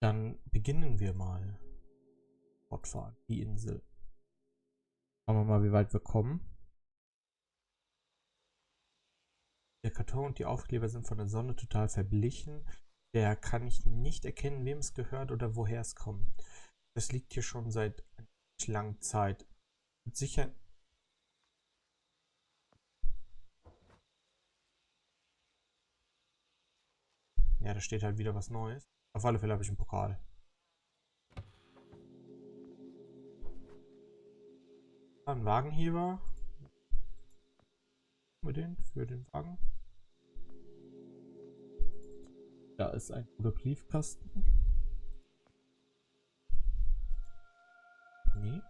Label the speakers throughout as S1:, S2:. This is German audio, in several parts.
S1: Dann beginnen wir mal. Fortfahren, die Insel. Schauen wir mal, wie weit wir kommen. Der Karton und die Aufkleber sind von der Sonne total verblichen. Der kann ich nicht erkennen, wem es gehört oder woher es kommt. Das liegt hier schon seit einer langen Zeit. Sicher. Ja, da steht halt wieder was Neues. Auf alle Fälle habe ich einen Pokal. Ein Wagenheber. Mit den für den Wagen. Da ist ein guter Briefkasten. Nee.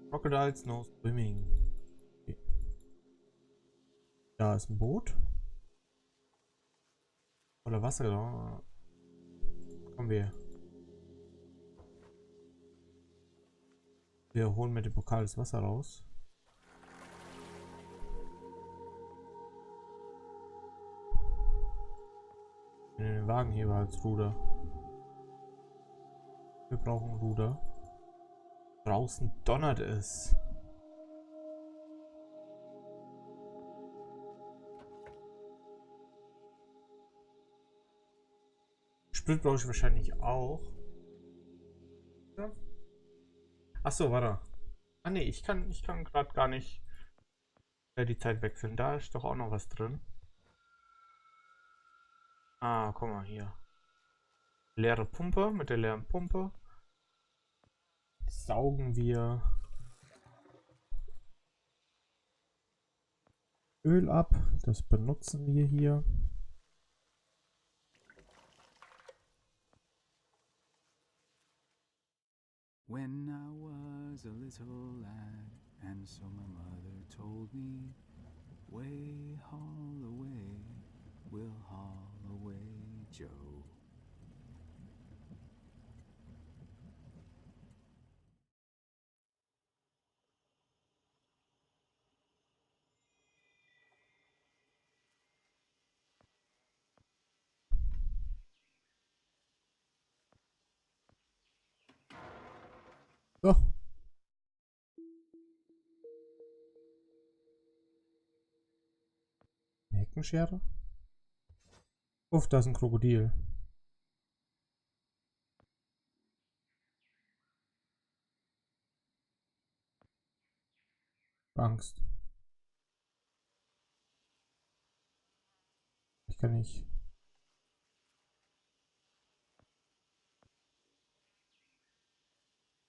S1: Crocodiles no swimming. Okay. Da ist ein Boot. Voller Wasser, da. Kommen wir. Wir holen mit dem Pokal das Wasser raus. Den Wagenheber als Ruder. Wir brauchen ein Ruder. Draußen donnert es. Sprit brauche ich wahrscheinlich auch. Ja. Achso, warte. Ah ne, ich kann gerade gar nicht die Zeit wechseln. Da ist doch auch noch was drin. Ah, guck mal hier. Leere Pumpe. Mit der leeren Pumpe saugen wir Öl ab. Das benutzen wir hier.
S2: When I was a little lad, and so my mother told me, way haul away, we'll haul away, Joe.
S1: So. Eine Heckenschere. Uff, da ist ein Krokodil. Angst. Ich kann nicht.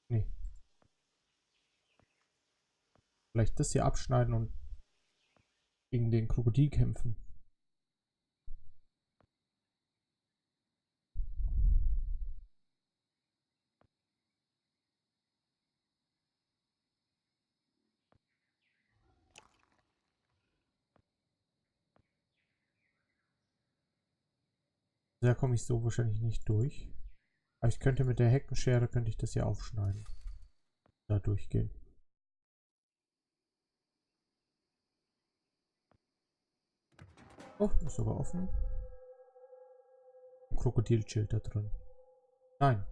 S1: Nee. Vielleicht das hier abschneiden und gegen den Krokodil kämpfen. Da komme ich so wahrscheinlich nicht durch. Aber ich könnte mit der Heckenschere könnte ich das hier aufschneiden. Da durchgehen. Oh, ist sogar offen. Ein Krokodilschild da drin. Nein.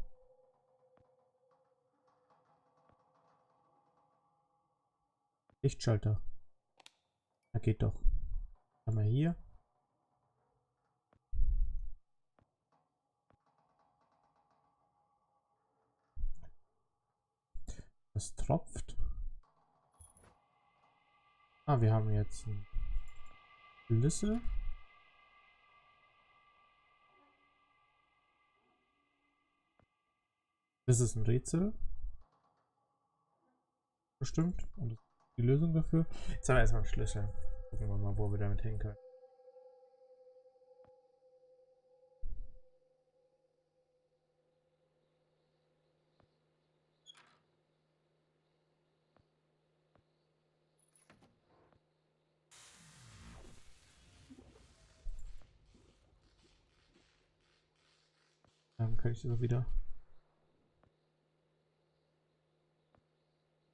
S1: Lichtschalter. Na geht doch. Haben wir hier. Das tropft. Ah, wir haben jetzt einen Schlüssel. Das ist ein Rätsel. Bestimmt. Und das ist die Lösung dafür. Jetzt haben wir erstmal einen Schlüssel. Gucken wir mal, wo wir damit hin können. Dann kann ich das wieder.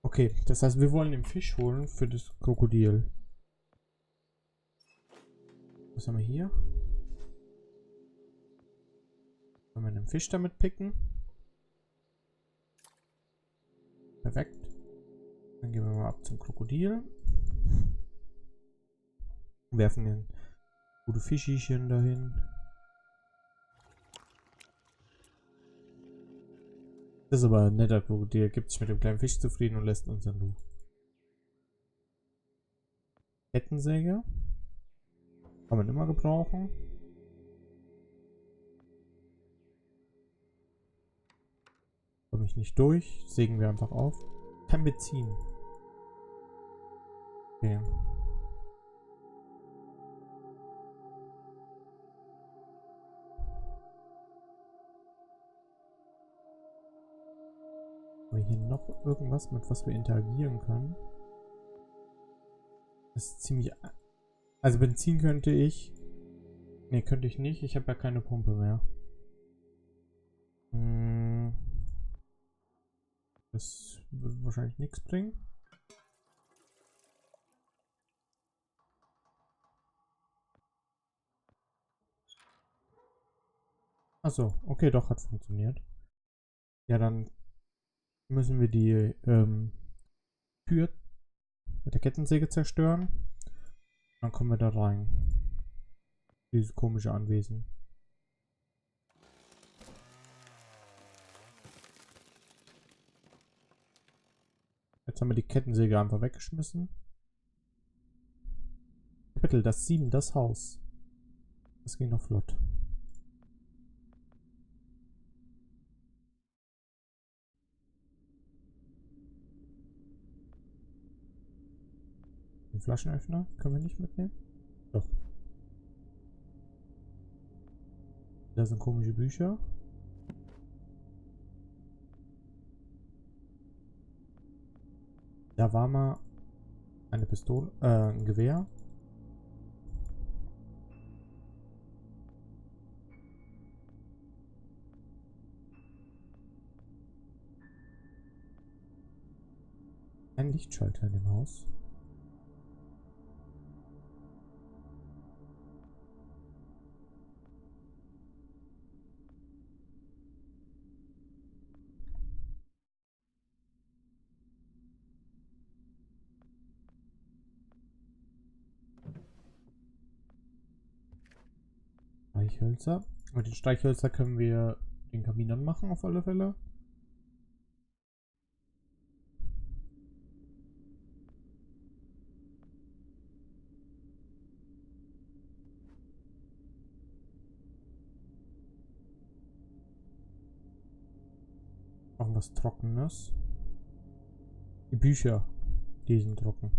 S1: Okay, das heißt, wir wollen den Fisch holen für das Krokodil. Was haben wir hier? wir den Fisch damit picken. Perfekt. Dann gehen wir mal ab zum Krokodil. Werfen den gute Fischchen dahin. Das ist aber ein netter Krokodil. Gibt sich mit dem kleinen Fisch zufrieden und lässt uns dann durch. Kettensäge. Kann man immer gebrauchen. Komme ich nicht durch. Sägen wir einfach auf. Kein Benzin. Okay. Haben wir hier noch irgendwas, mit was wir interagieren können? Das ist ziemlich... Also Benzin könnte ich... Ne, könnte ich nicht. Ich habe ja keine Pumpe mehr. Das wird wahrscheinlich nichts bringen. Achso, okay, doch, hat funktioniert. Ja, dann müssen wir die Tür mit der Kettensäge zerstören. Dann kommen wir da rein. Dieses komische Anwesen. Jetzt haben wir die Kettensäge einfach weggeschmissen. Kapitel, das 7, das Haus. Das ging noch flott. Den Flaschenöffner können wir nicht mitnehmen? Doch. Da sind komische Bücher. Da war mal eine Pistole, ein Gewehr. Ein Lichtschalter in dem Haus. Streichhölzer. Mit den Streichhölzer können wir den Kamin anmachen auf alle Fälle. Auch was Trockenes. Die Bücher, die sind trocken.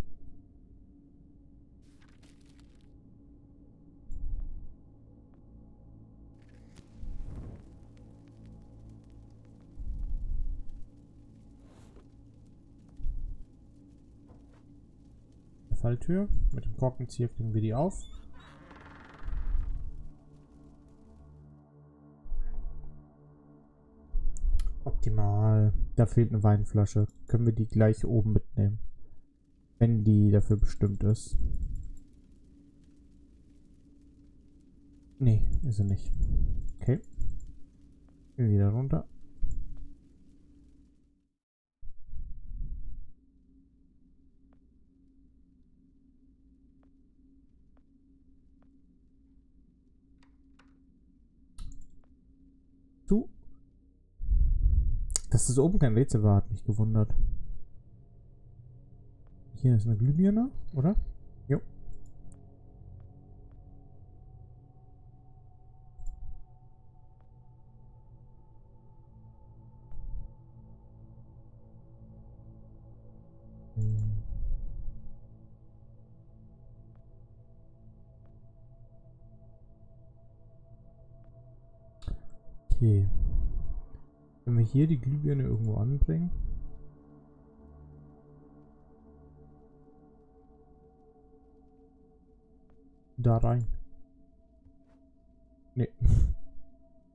S1: Falltür. Mit dem Korkenzieher kriegen wir die auf. Optimal. Da fehlt eine Weinflasche. Können wir die gleich oben mitnehmen. Wenn die dafür bestimmt ist. Nee, ist sie nicht. Okay. Gehen wir wieder runter. Dass das oben kein Rätsel war, hat mich gewundert. Hier ist eine Glühbirne, oder? Jo. Okay. Wenn wir hier die Glühbirne irgendwo anbringen. Da rein. Nee.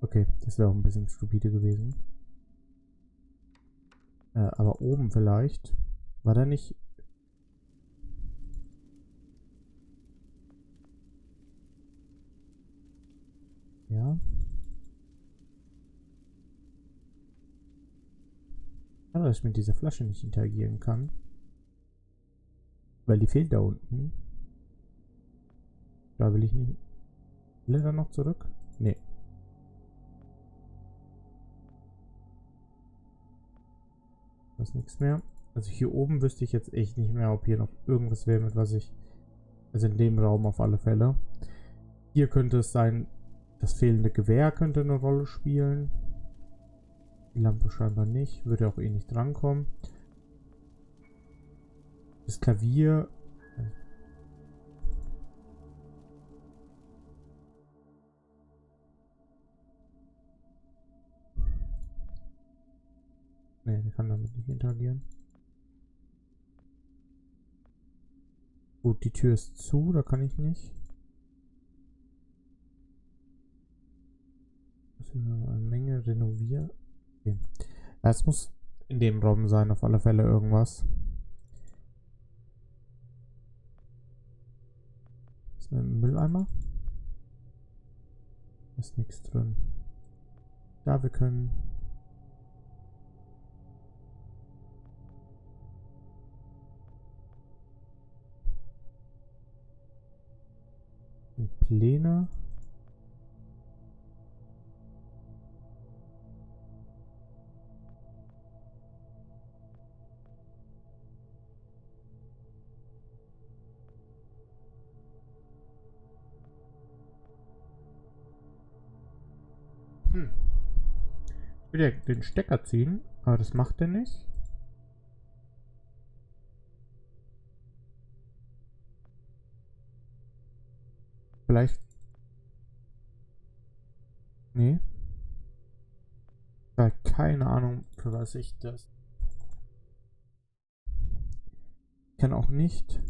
S1: Okay, das wäre auch ein bisschen stupide gewesen. Aber oben vielleicht. War da nicht... Ja. schade, dass ich mit dieser Flasche nicht interagieren kann. Weil die fehlt da unten. Da will ich nicht. Will er da noch zurück? Nee. Da ist nichts mehr. Also hier oben wüsste ich jetzt echt nicht mehr, ob hier noch irgendwas wäre, mit was ich... Also in dem Raum auf alle Fälle. Hier könnte es sein, das fehlende Gewehr könnte eine Rolle spielen. Die Lampe scheinbar nicht. Würde auch eh nicht drankommen. Das Klavier... Ne, der kann damit nicht interagieren. Gut, die Tür ist zu, da kann ich nicht. Das ist eine Menge renovieren. Okay. Ja, es muss in dem Raum sein, auf alle Fälle irgendwas. Ist ein Mülleimer? Ist nichts drin. Da, wir können... Pläne. Ich will ja den Stecker ziehen, aber das macht er nicht. Vielleicht. Nee. Keine Ahnung, für was ich das. Ich kann auch nicht.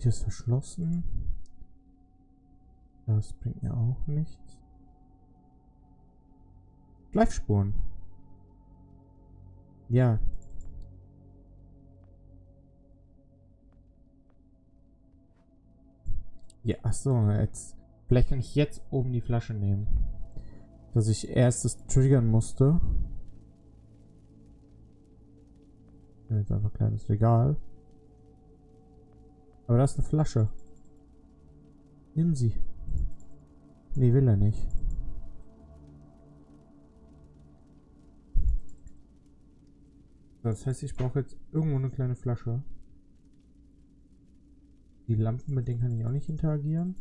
S1: Hier ist verschlossen. Das bringt mir auch nichts. Schleifspuren. Ja. Ja, achso, jetzt. Vielleicht kann ich jetzt oben die Flasche nehmen. Dass ich erst das triggern musste. Jetzt einfach ein kleines Regal. Aber da ist eine Flasche. Nimm sie. Nee, will er nicht. Das heißt, ich brauche jetzt irgendwo eine kleine Flasche. Die Lampen, mit denen kann ich auch nicht interagieren.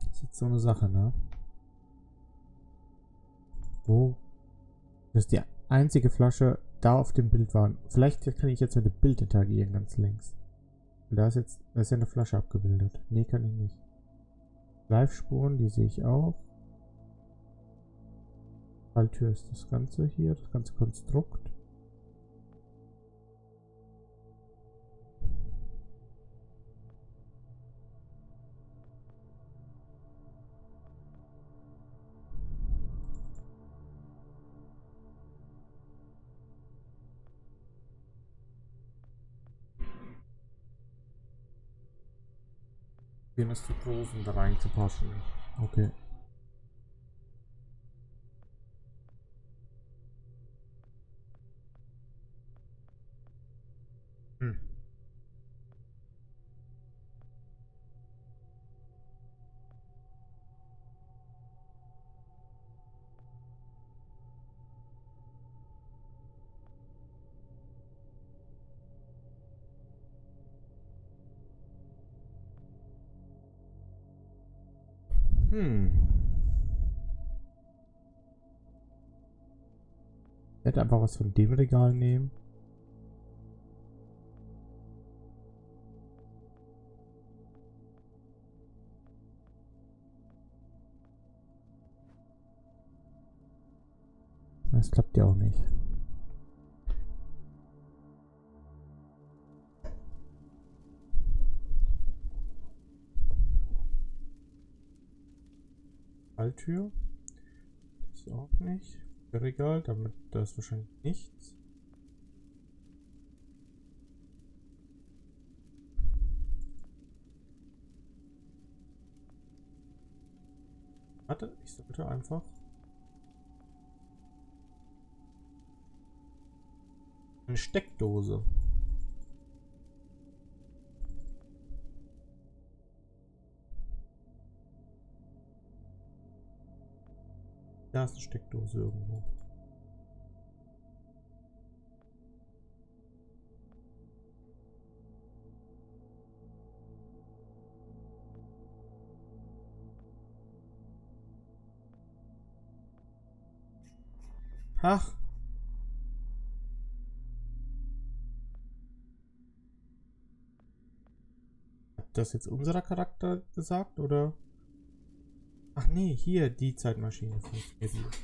S1: Das ist jetzt so eine Sache, ne? Wo? Das ist die einzige Flasche da auf dem Bild war. Vielleicht kann ich jetzt mit dem Bild interagieren, ganz links. Da ist jetzt, da ist ja eine Flasche abgebildet. Nee, kann ich nicht. Live-Spuren, die sehe ich auch. Falltür ist das Ganze hier, das ganze Konstrukt. Ist zu groß, um da reinzupassen. Okay. Ich hätte einfach was von dem Regal nehmen. Das klappt ja auch nicht. Falltür. Das ist auch nicht. Regal, damit da ist wahrscheinlich nichts. Warte, ich sollte einfach eine Steckdose. Da ist eine Steckdose irgendwo. Ach. Hat das jetzt unser Charakter gesagt, oder? Ach nee, hier, die Zeitmaschine funktioniert nicht.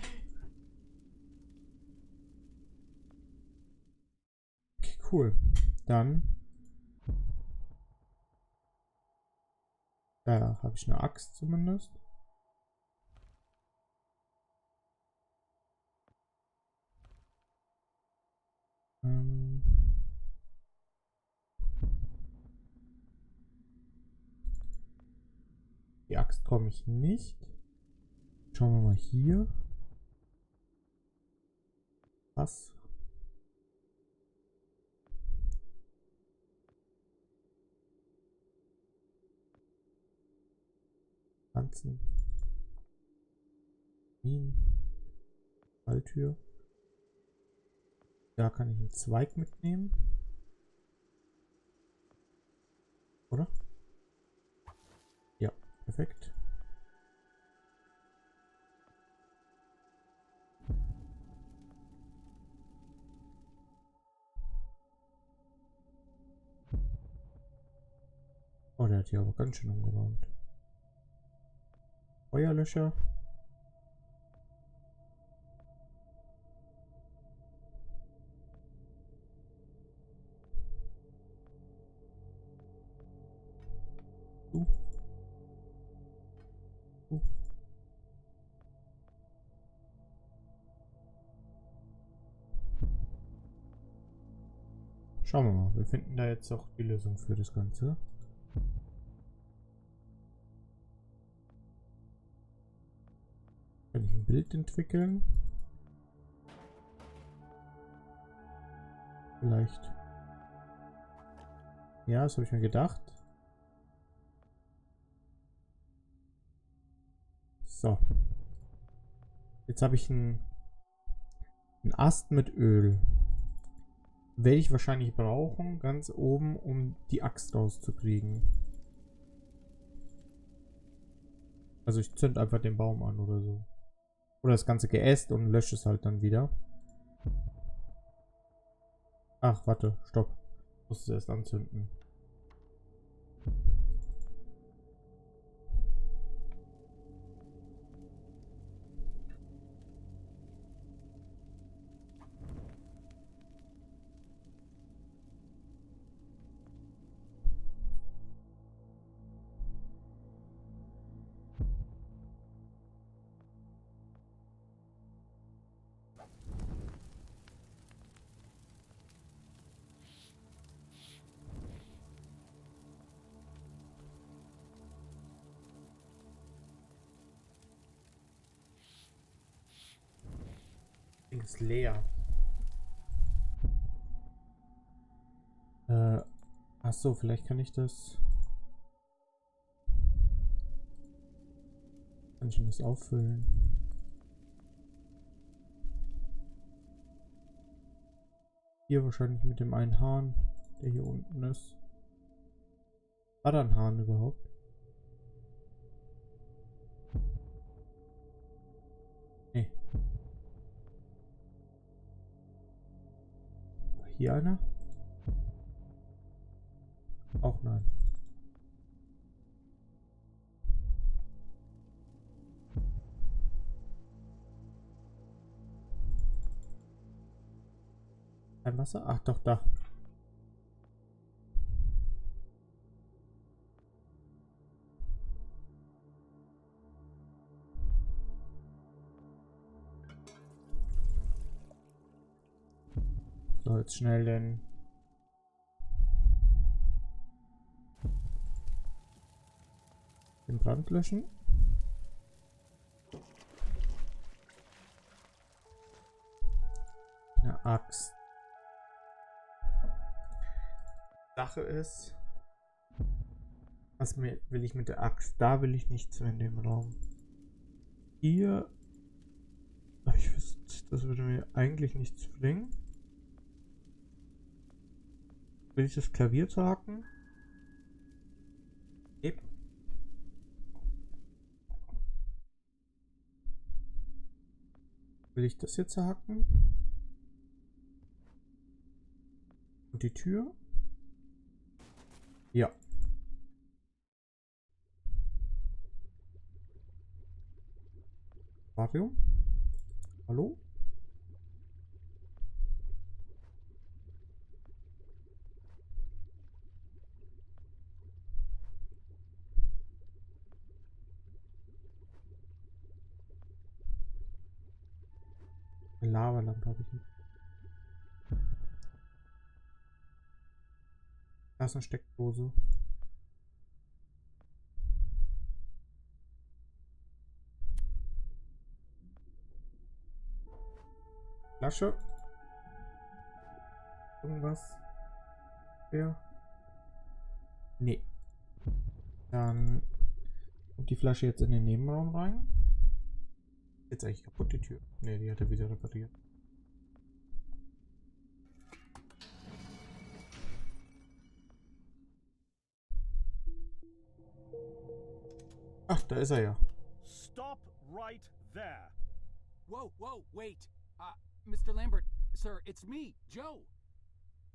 S1: Okay, cool. Dann. Da habe ich eine Axt zumindest. Ähm. Die Axt komme ich nicht. Schauen wir mal hier. Was? Pflanzen. Minen. Falltür. Da kann ich einen Zweig mitnehmen. Oder? Ja, perfekt. Oh, der hat hier aber ganz schön umgeräumt. Feuerlöscher. Uh. Uh. Schauen wir mal. Wir finden da jetzt auch die Lösung für das Ganze. Kann ich ein Bild entwickeln? Vielleicht. Ja, das habe ich mir gedacht. So. Jetzt habe ich einen Ast mit Öl. Werde ich wahrscheinlich brauchen, ganz oben, um die Axt rauszukriegen. Also ich zünd einfach den Baum an oder so. Oder das ganze Geäst und lösche es halt dann wieder. Ach, warte, stopp. Ich muss es erst anzünden. Ist leer. Ach so, vielleicht kann ich das. Kann ich das auffüllen? Hier wahrscheinlich mit dem einen Hahn, der hier unten ist. War da ein Hahn überhaupt? Nee. War hier einer? Auch nein. Kein Wasser? Ach doch, da. So, jetzt schnell den Brand löschen. Eine Axt. Sache ist, will ich mit der Axt? Da will ich nichts mehr in dem Raum. Hier, ich wüsste, das würde mir eigentlich nichts bringen. Will ich das Klavier zagen? Yep. Will ich das jetzt haken? Und die Tür? Ja. Mario? Hallo? Eine Lavalampe habe ich nicht. Da ist eine Steckdose. Flasche. Irgendwas. Ja. Nee. Dann kommt die Flasche jetzt in den Nebenraum rein. Jetzt eigentlich kaputt die Tür. Nee, die hat er wieder repariert. Ach, da ist er ja.
S3: Stop right there.
S2: Whoa, wait. Mr. Lambert, sir, it's me, Joe.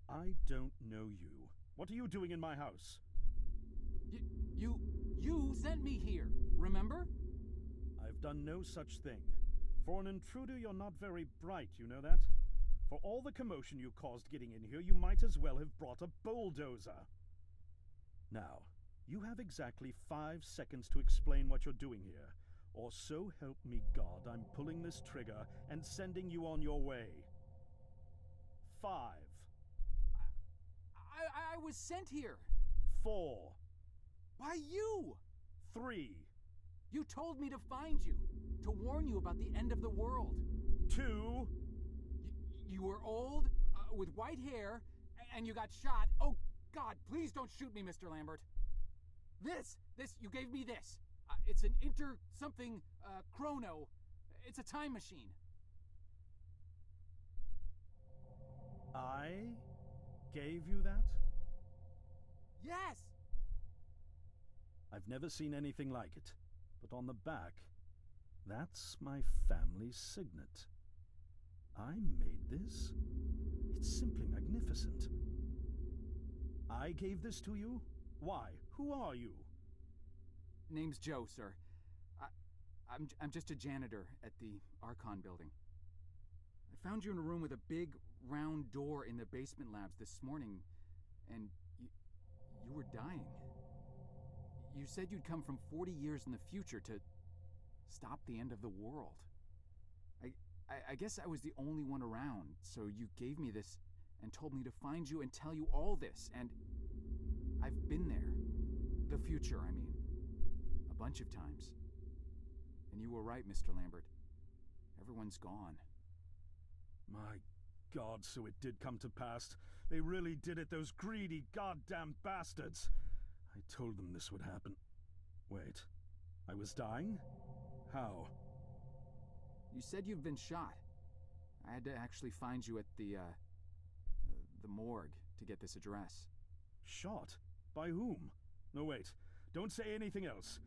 S3: I don't know you. What are you doing in my house?
S2: You sent me here, remember?
S3: I've done no such thing. For an intruder, you're not very bright, you know that? For all the commotion you caused getting in here, you might as well have brought a bulldozer. Now, you have exactly 5 seconds to explain what you're doing here. Or so help me God, I'm pulling this trigger and sending you on your way. 5.
S2: I was sent here.
S3: 4.
S2: By you.
S3: 3.
S2: You told me to find you, to warn you about the end of the world.
S3: 2.
S2: You were old, with white hair, and you got shot. Oh, God, please don't shoot me, Mr. Lambert. This, you gave me this. It's an chrono. It's a time machine.
S3: I gave you that?
S2: Yes!
S3: I've never seen anything like it. But on the back, that's my family's signet. I made this? It's simply magnificent. I gave this to you? Why? Who are you?
S2: Name's Joe, sir. I'm just a janitor at the Archon building. I found you in a room with a big, round door in the basement labs this morning, and you were dying. You said you'd come from 40 years in the future to stop the end of the world. I guess I was the only one around, so you gave me this and told me to find you and tell you all this, and I've been there. The future, I mean. A bunch of times. And you were right, Mr. Lambert. Everyone's gone.
S3: My God, so it did come to pass. They really did it, those greedy goddamn bastards. I told them this would happen. Wait, I was dying? How?
S2: You said you've been shot. I had to actually find you at the morgue to get this address.
S3: Shot? By whom? No, wait. Don't say anything else.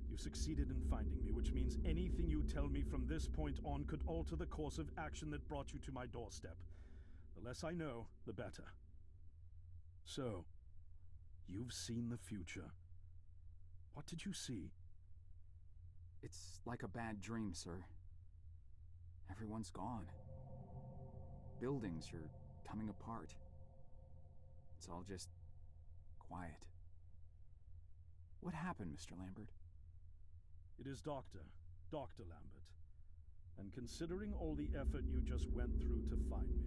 S3: You succeeded in finding me, which means anything you tell me from this point on could alter the course of action that brought you to my doorstep. The less I know, the better. So, you've seen the future. What did you see?
S2: It's like a bad dream, sir. Everyone's gone. Buildings are coming apart. It's all just quiet. What happened, Mr. Lambert?
S3: It is Dr. Lambert. And considering all the effort you just went through to find me,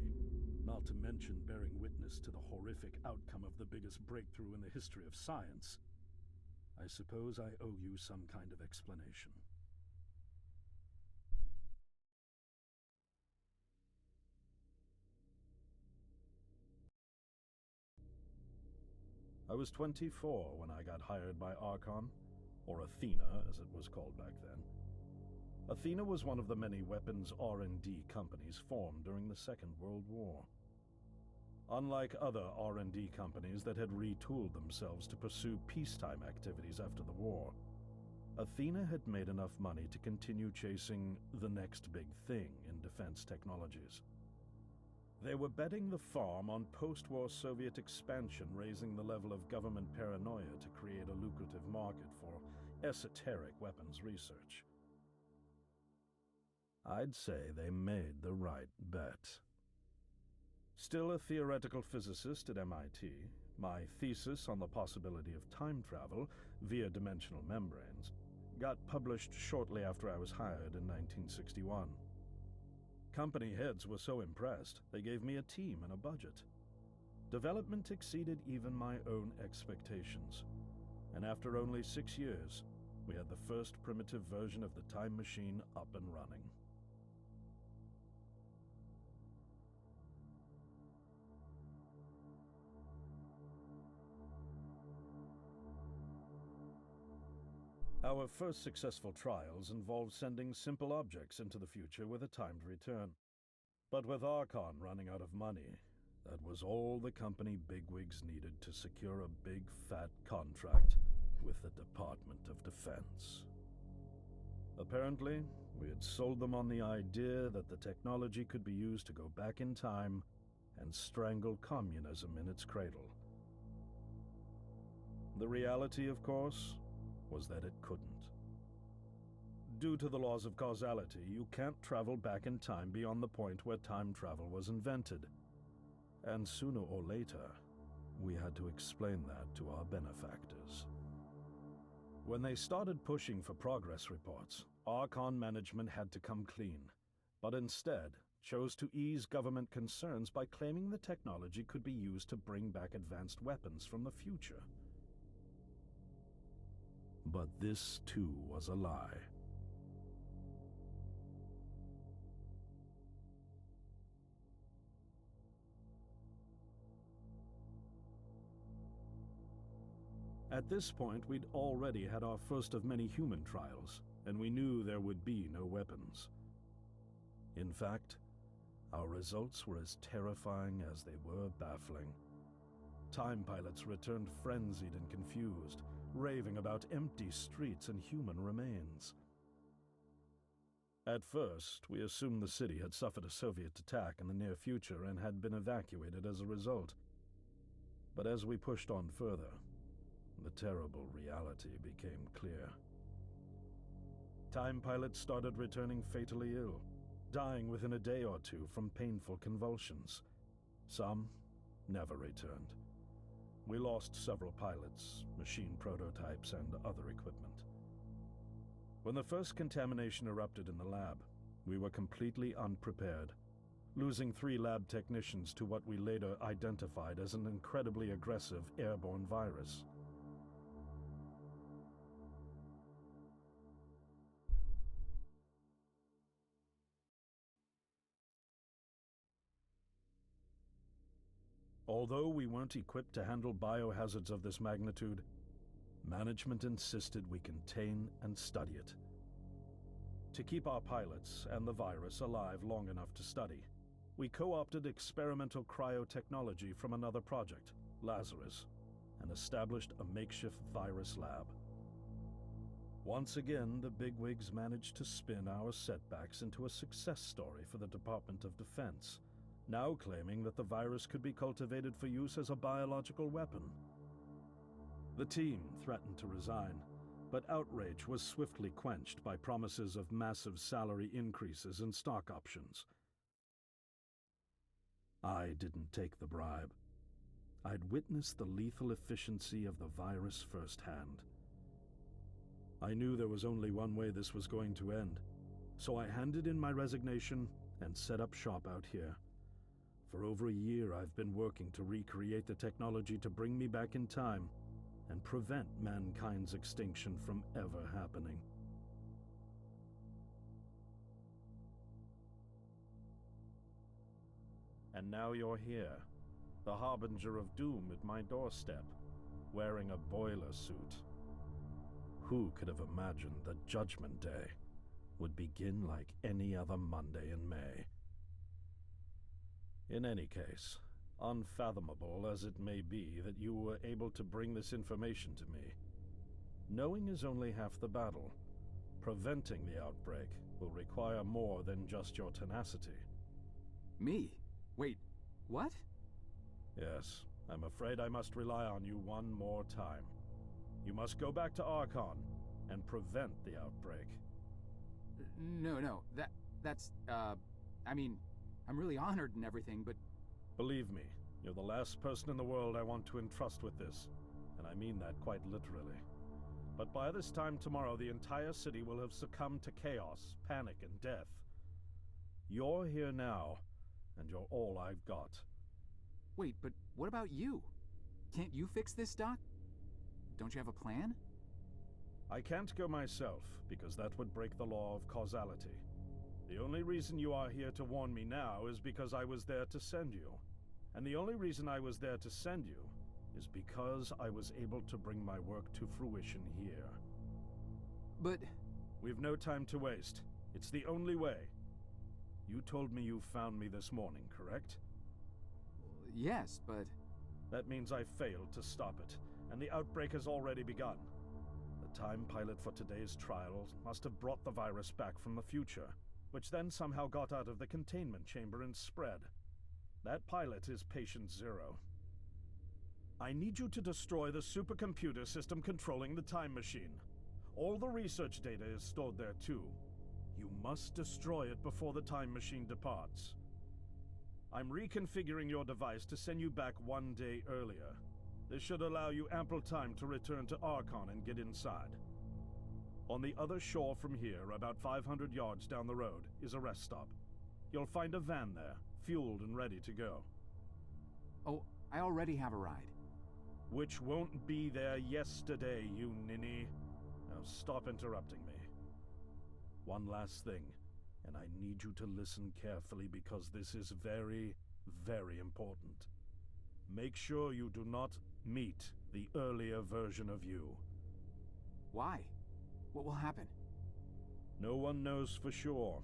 S3: not not to mention bearing witness to the horrific outcome of the biggest breakthrough in the history of science, I suppose I owe you some kind of explanation. I was 24 when I got hired by Archon, or Athena as it was called back then. Athena was one of the many weapons R&D companies formed during the Second World War. Unlike other R&D companies that had retooled themselves to pursue peacetime activities after the war, Athena had made enough money to continue chasing the next big thing in defense technologies. They were betting the farm on post-war Soviet expansion, raising the level of government paranoia to create a lucrative market for esoteric weapons research. I'd say they made the right bet. Still a theoretical physicist at MIT, my thesis on the possibility of time travel via dimensional membranes got published shortly after I was hired in 1961. Company heads were so impressed, they gave me a team and a budget. Development exceeded even my own expectations, and after only 6 years, we had the first primitive version of the time machine up and running. Our first successful trials involved sending simple objects into the future with a timed return. But with Archon running out of money, that was all the company bigwigs needed to secure a big fat contract with the Department of Defense. Apparently, we had sold them on the idea that the technology could be used to go back in time and strangle communism in its cradle. The reality, of course, was that it couldn't. Due to the laws of causality, you can't travel back in time beyond the point where time travel was invented. And sooner or later, we had to explain that to our benefactors. When they started pushing for progress reports, Archon management had to come clean, but instead chose to ease government concerns by claiming the technology could be used to bring back advanced weapons from the future. But this, too, was a lie. At this point, we'd already had our first of many human trials, and we knew there would be no weapons. In fact, our results were as terrifying as they were baffling. Time pilots returned frenzied and confused, raving about empty streets and human remains. At first, we assumed the city had suffered a Soviet attack in the near future and had been evacuated as a result. But as we pushed on further, the terrible reality became clear. Time pilots started returning fatally ill, dying within a day or two from painful convulsions. Some never returned. We lost several pilots, machine prototypes, and other equipment. When the first contamination erupted in the lab, we were completely unprepared, losing 3 lab technicians to what we later identified as an incredibly aggressive airborne virus. Although we weren't equipped to handle biohazards of this magnitude, management insisted we contain and study it. To keep our pilots and the virus alive long enough to study, we co-opted experimental cryotechnology from another project, Lazarus, and established a makeshift virus lab. Once again, the bigwigs managed to spin our setbacks into a success story for the Department of Defense, now claiming that the virus could be cultivated for use as a biological weapon. The team threatened to resign, but outrage was swiftly quenched by promises of massive salary increases and stock options. I didn't take the bribe. I'd witnessed the lethal efficiency of the virus firsthand. I knew there was only one way this was going to end, so I handed in my resignation and set up shop out here. For over a year, I've been working to recreate the technology to bring me back in time and prevent mankind's extinction from ever happening. And now you're here, the harbinger of doom at my doorstep, wearing a boiler suit. Who could have imagined that Judgment Day would begin like any other Monday in May? In any case, unfathomable as it may be that you were able to bring this information to me, knowing is only half the battle. Preventing the outbreak will require more than just your tenacity.
S2: Me? Wait, what?
S3: Yes, I'm afraid I must rely on you one more time. You must go back to Archon and prevent the outbreak.
S2: No, that's, I mean, I'm really honored and everything, but...
S3: Believe me, you're the last person in the world I want to entrust with this, and I mean that quite literally. But by this time tomorrow, the entire city will have succumbed to chaos, panic, and death. You're here now, and you're all I've got.
S2: Wait, but what about you? Can't you fix this, Doc? Don't you have a plan?
S3: I can't go myself, because that would break the law of causality. The only reason you are here to warn me now is because I was there to send you. And the only reason I was there to send you is because I was able to bring my work to fruition here.
S2: But...
S3: We've no time to waste. It's the only way. You told me you found me this morning, correct?
S2: Yes, but...
S3: That means I failed to stop it, and the outbreak has already begun. The time pilot for today's trial must have brought the virus back from the future, which then somehow got out of the containment chamber and spread. That pilot is Patient Zero. I need you to destroy the supercomputer system controlling the time machine. All the research data is stored there too. You must destroy it before the time machine departs. I'm reconfiguring your device to send you back 1 day earlier. This should allow you ample time to return to Archon and get inside. On the other shore from here, about 500 yards down the road, is a rest stop. You'll find a van there, fueled and ready to go.
S2: Oh, I already have a ride.
S3: Which won't be there yesterday, you ninny. Now stop interrupting me. One last thing, and I need you to listen carefully because this is very, very important. Make sure you do not meet the earlier version of you.
S2: Why? What will happen?
S3: No one knows for sure.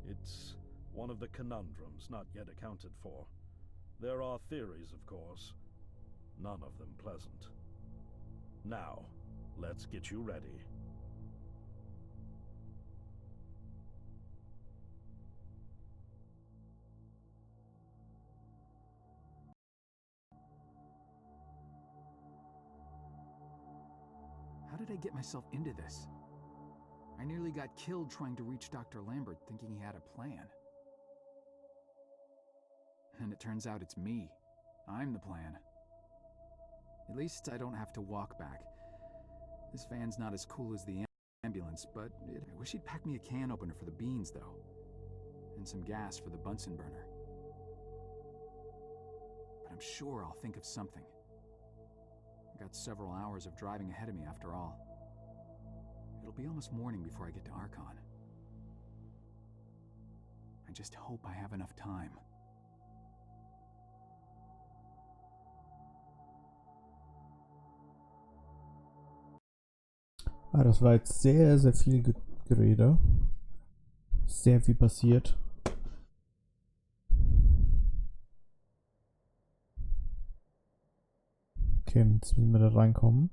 S3: It's one of the conundrums not yet accounted for. There are theories, of course. None of them pleasant. Now, let's get you ready.
S2: How did I get myself into this? I nearly got killed trying to reach Dr. Lambert thinking he had a plan. And it turns out it's me. I'm the plan. At least I don't have to walk back. This van's not as cool as the ambulance, but I wish he'd pack me a can opener for the beans, though. And some gas for the Bunsen burner. But I'm sure I'll think of something. I've got several hours of driving ahead of me after all. It'll be almost morning before I get to Archon. I just hope I have enough time.
S1: Das war jetzt sehr, sehr viel Gerede. Sehr viel passiert. Okay, jetzt müssen wir da reinkommen.